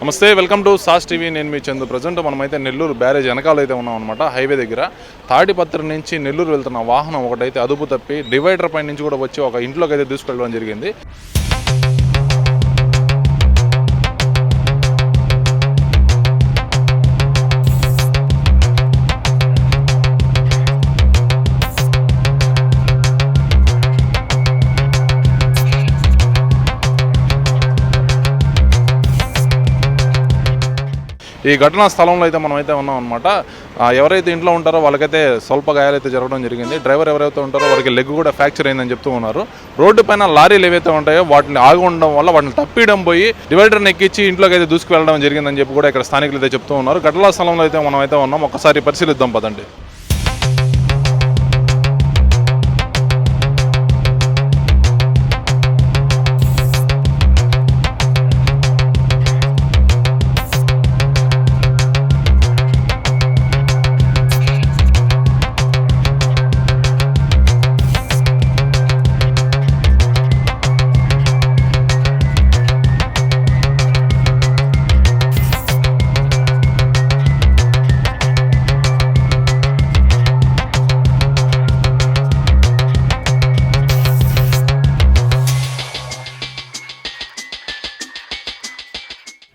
నమస్తే, welcome to sauce TV. నేను మీ Chandu. Present మనమైతే నెల్లూరు బ్యారేజ్ వెనకాల అయితే ఉన్నాం అనమాట. హైవే దగ్గర తాడిపత్రి నుంచి నెల్లూరు వెళ్తున్న వాహనం ఒకటైతే అదుపు తప్పి డివైడర్ పై నుంచి కూడా వచ్చి ఒక ఇంట్లోకి అయితే దూసుకెళ్ళడం జరిగింది. ఈ ఘటనా స్థలంలో అయితే మనమైతే ఉన్నాం అనమాట. ఎవరైతే ఇంట్లో ఉంటారో వాళ్ళకైతే స్వల్ప గాయాలైతే జరగడం జరిగింది. డ్రైవర్ ఎవరైతే ఉంటారో వారికి లెగ్ కూడా ఫ్రాక్చర్ అయిందని చెప్తూ ఉన్నారు. రోడ్డు పైన లారీలు ఏవైతే ఉంటాయో వాటిని ఆగి ఉండడం వల్ల వాటిని తప్పియడం పోయి డివైడర్ని ఎక్కించి ఇంట్లోకి అయితే దూసుకువెళ్ళడం జరిగిందని చెప్పి కూడా ఇక్కడ స్థానికులు అయితే చెప్తూ ఉన్నారు. ఘటనా స్థలంలో అయితే మనమైతే ఉన్నాం. ఒకసారి పరిశీలిద్దాం పదండి.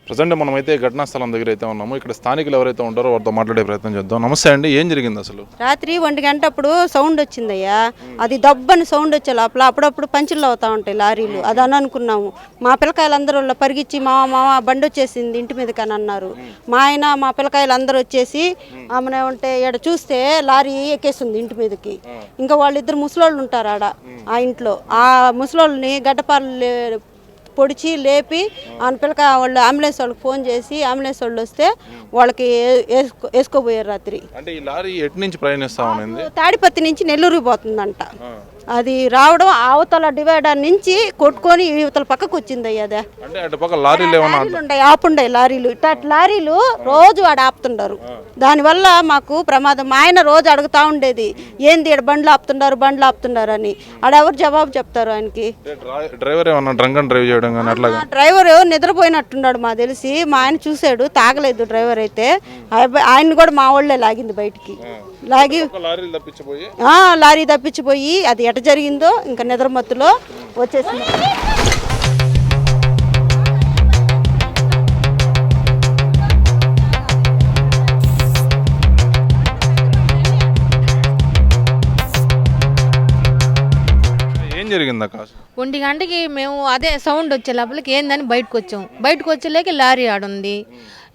ప్రజెంట్ మనమైతే ఘటనా స్థలం దగ్గర అయితే ఉన్నాము. ఇక్కడ స్థానికులు ఎవరైతే ఉంటారో వారితో మాట్లాడే ప్రయత్నం చేద్దాం. నమస్తే అండి, ఏం జరిగింది అసలు? రాత్రి 1 గంట అప్పుడు సౌండ్ వచ్చిందయ్యా. అది దబ్బని సౌండ్ వచ్చే లోపల అప్పుడప్పుడు పంచులు అవుతా ఉంటాయి లారీలు. అది అని అనుకున్నాము. మా పిల్లకాయలందరూ పరిగెచ్చి మామ బండి వచ్చేసింది ఇంటి మీద కానీ అన్నారు. మా ఆయన మా పిల్లకాయలు అందరూ వచ్చేసి ఆమె ఉంటే ఇక్కడ చూస్తే లారీ ఎక్కేస్తుంది ఇంటి మీదకి. ఇంకా వాళ్ళిద్దరు ముసలోళ్ళు ఉంటారు ఆడ ఆ ఇంట్లో. ఆ ముసలోళ్ళని గడ్డపాలు పొడిచి లేపి ఆయన పిల్లక వాళ్ళు అంబులెన్స్ వాళ్ళకి ఫోన్ చేసి అంబులెన్స్ వాళ్ళు వస్తే వాళ్ళకి వేసుకోపోయారు రాత్రి. అంటే ఈ లారీ ఎటు నుంచి ప్రయాణిస్తా ఉంది? తాడిపత్రి నుంచి నెల్లూరుకి పోతుందంట. అది రావడం అవతల డివైడర్ నుంచి కొట్టుకొని ఇవతల పక్కకు వచ్చింది అయ్యా. అదే అంటే అటు పక్క లారీలు ఉంటాయి, ఆపుండాయి లారీలు. ఇట్లాంటి లారీలు రోజు ఆడ ఆపుతుంటారు. దానివల్ల మాకు ప్రమాదం. మా ఆయన రోజు అడుగుతా ఉండేది, ఏంది ఇక్కడ బండ్లు ఆపుతున్నారు అని. ఆడెవరు జవాబు చెప్తారు ఆయనకి? డ్రైవర్ ఏమన్నా డ్రంక్ అండ్ డ్రైవ్ చేయడం కానీ అట్లా? డ్రైవర్ నిద్రపోయినట్టున్నాడు మా తెలిసి. మా ఆయన చూశాడు, తాగలేదు డ్రైవర్ అయితే. ఆయన్ని కూడా మా వాళ్ళే లాగింది బయటికి. లాగి లారీ తప్పించిపోయి అది ఎట జరిగిందో ఇంకా నిద్రమత్తులో వచ్చేసింది. ఏం జరిగింది అక్క? 1 గంటకి మేము అదే సౌండ్ వచ్చే లోపలికి ఏందని బయటకు వచ్చేలేక లారీ ఆడుంది.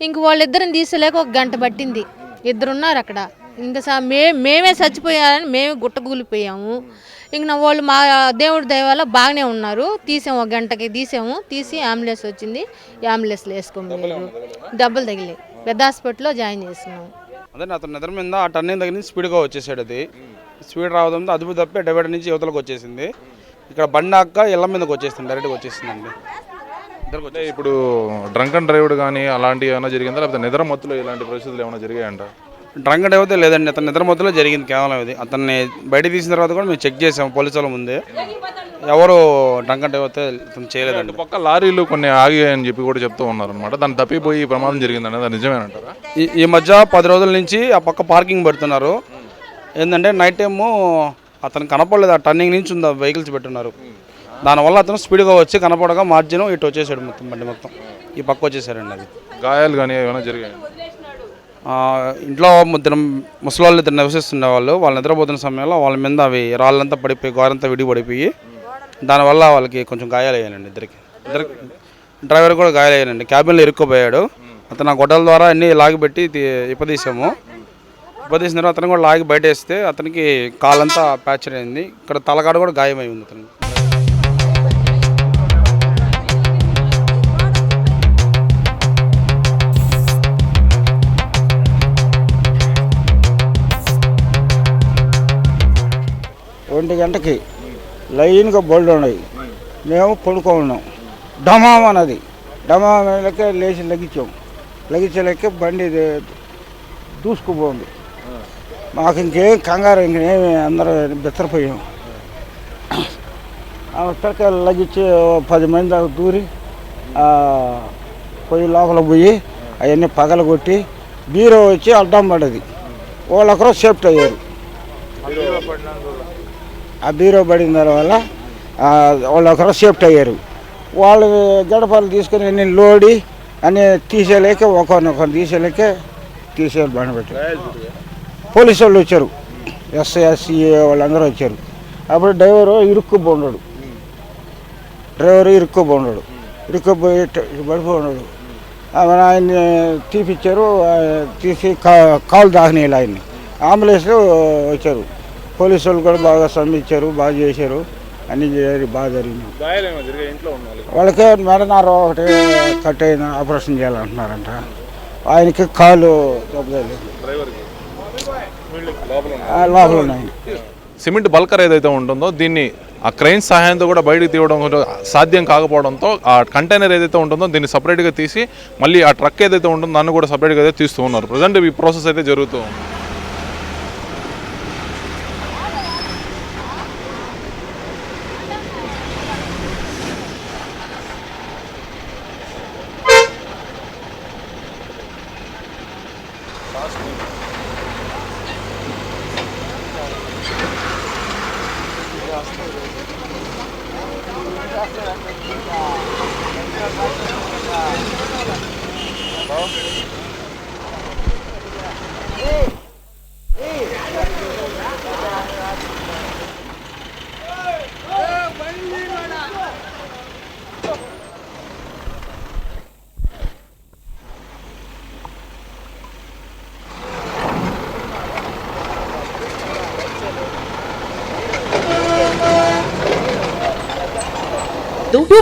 ఇంక వాళ్ళిద్దరిని తీసేలేక 1 గంట పట్టింది. ఇద్దరున్నారు అక్కడ. ఇంకా మేమే చచ్చిపోయారని మేమే గుట్టగూలిపోయాము. ఇంక వాళ్ళు మా దేవుడి దయ వల్ల బాగానే ఉన్నారు. తీసాము 1 గంటకి తీసి అంబులెన్స్ వచ్చింది. అంబులెన్స్లో వేసుకోమన్నారు. దెబ్బలు తగిలి పెద్ద హాస్పిటల్లో జాయిన్ చేసినాము. అదే అతను నిద్ర మీద ఆ టర్నింగ్ దగ్గర నుంచి స్పీడ్గా వచ్చేసాడు. అది స్పీడ్ రావడంతో అదుపు తప్పి డివైడర్ నుంచి యువతలకు వచ్చేసింది. ఇక్కడ బండి అక్క ఇళ్ళ మీదకి వచ్చేసింది, డైరెక్ట్గా వచ్చేసిందండి. ఇప్పుడు డ్రంక్ అండ్ డ్రైవ్ కానీ అలాంటివి ఏమైనా జరిగిందా, లేకపోతే నిద్ర మత్తులో ఇలాంటి పరిస్థితులు ఏమైనా జరిగాయంట? డ్రంక్ అండ్ డ్రైవ్ లేదండి, అతను నిద్ర మత్తులో జరిగింది కేవలం ఇది. అతన్ని బయట తీసిన తర్వాత కూడా మేము చెక్ చేసాము పోలీసు వాళ్ళ ముందే. ఎవరు డ్రంక్ అండ్ డ్రైవ్ అయితే చేయలేదండి. పక్క లారీలు కొన్ని ఆగాయని చెప్పి కూడా చెప్తూ ఉన్నారు అనమాట. దాన్ని తప్పిపోయి ప్రమాదం జరిగిందని అది నిజమేనంటారా? ఈ మధ్య 10 రోజుల నుంచి ఆ పక్క పార్కింగ్ పెడుతున్నారు. ఏంటంటే నైట్ టైము అతను కనపడలేదు. ఆ టర్నింగ్ నుంచి ఉంది వెహికల్స్ పెట్టున్నారు. దానివల్ల అతను స్పీడ్గా వచ్చి కనపడగా మార్జిన్ ఇటు వచ్చేసాడు. బండి మొత్తం ఈ పక్క వచ్చేసారండి. అది గాయాలు కానీ ఏమైనా జరిగాయి? ఇంట్లో ముసలాళ్ళు ఇద్దరు నివసిస్తుండే వాళ్ళు నిద్రపోతున్న సమయంలో వాళ్ళ మీద అవి రాళ్ళంతా పడిపోయి గోరంతా విడిపడిపోయి దానివల్ల వాళ్ళకి కొంచెం గాయాలు అయ్యానండి. ఇద్దరు డ్రైవర్ కూడా గాయాలయ్యానండి. క్యాబిన్లో ఇరుక్కుపోయాడు. అతను ఆ గొడ్డల ద్వారా అన్నీ లాగిపెట్టి ఇప్పదీసాము. ఇప్పదీసిన తర్వాత అతను కూడా లాగి బయట వేస్తే అతనికి కాలంతా ప్యాచర్ అయింది. ఇక్కడ తలకాడ కూడా గాయమై ఉంది అతను. ఒంటి గంటకి లైన్గా బళ్ళు ఉన్నాయి. మేము పడుకో ఉన్నాం. డమాం అన్నది. డమాలకే లేచి లగించలేక బండి దూసుకుపోయింది. మాకు ఇంకేం కంగారు, ఇంకేమి అందరూ బెత్తరపోయాం. పిల్లకాయలు లగించి 10 మంది దాకా దూరి పోయి లోపల పోయి అవన్నీ పగలగొట్టి బీరో వచ్చి అడ్డం పడ్డది. వాళ్ళొకరు సేఫ్టీ అయ్యారు. ఆ బీరో పడిన దానివల్ల వాళ్ళొకరు సేఫ్టీ అయ్యారు. వాళ్ళు గడపలు తీసుకుని అన్ని లోడి అని తీసేలేక ఒకరినొకరు తీసేయాలి బండి పెట్టి పోలీసు వాళ్ళు వచ్చారు. ఎస్ఐ ఎస్సీఏ వాళ్ళందరూ వచ్చారు. అప్పుడు డ్రైవరు ఇరుక్కుపోన్నాడు. ఇరుక్కుపోయి పడిపోన్నాడు. ఆయన్ని తీపిచ్చారు. తీసి కాలు దాహనీయాలి ఆయన్ని. అంబులెన్స్లో వచ్చారు. పోలీసు వాళ్ళు కూడా బాగా శ్రమించారు, బాగా చేశారు. అన్ని బాగా జరిగింది. వాళ్ళకి మెడనార ఒకటి కట్ అయిన ఆపరేషన్ చేయాలంటున్నారంట. ఆయనకి కాలు దెబ్బతలేదు, లోపల ఉన్నాయి. సిమెంట్ బల్కర్ ఏదైతే ఉంటుందో దీన్ని ఆ క్రెయిన్ సహాయంతో కూడా బయటకు తీయడం సాధ్యం కాకపోవడంతో ఆ కంటైనర్ ఏదైతే ఉంటుందో దీన్ని సపరేట్గా తీసి మళ్ళీ ఆ ట్రక్ ఏదైతే ఉంటుందో దాన్ని కూడా సపరేట్గా అయితే తీస్తూ ఉన్నారు. ప్రజెంట్ ఈ ప్రాసెస్ అయితే జరుగుతూ ఉంది.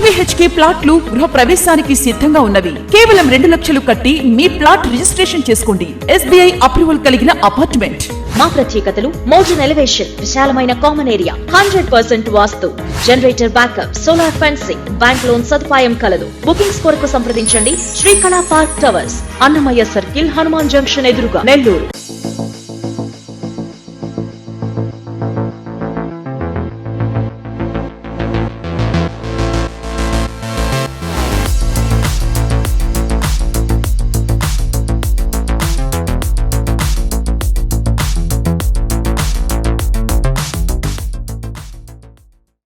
BHK ప్లాట్లు గృహ ప్రవేశానికి సిద్ధంగా ఉన్నవి. కేవలం 2 లక్షలు కట్టి మీ ప్లాట్ రిజిస్ట్రేషన్ చేసుకోండి. SBI అప్రూవల్ కలిగిన అపార్ట్మెంట్. మా ప్రత్యేకతలు మోడర్న్ ఎలివేషన్, విశాలమైన common area, 100% vastu, generator backup, solar fencing, bank loan సదుపాయం కలదు. బుకింగ్స్ కొరకు సంప్రదించండి. Srikala park towers, Annamayya circle, Hanuman junction ఎదురుగా, నెల్లూరు.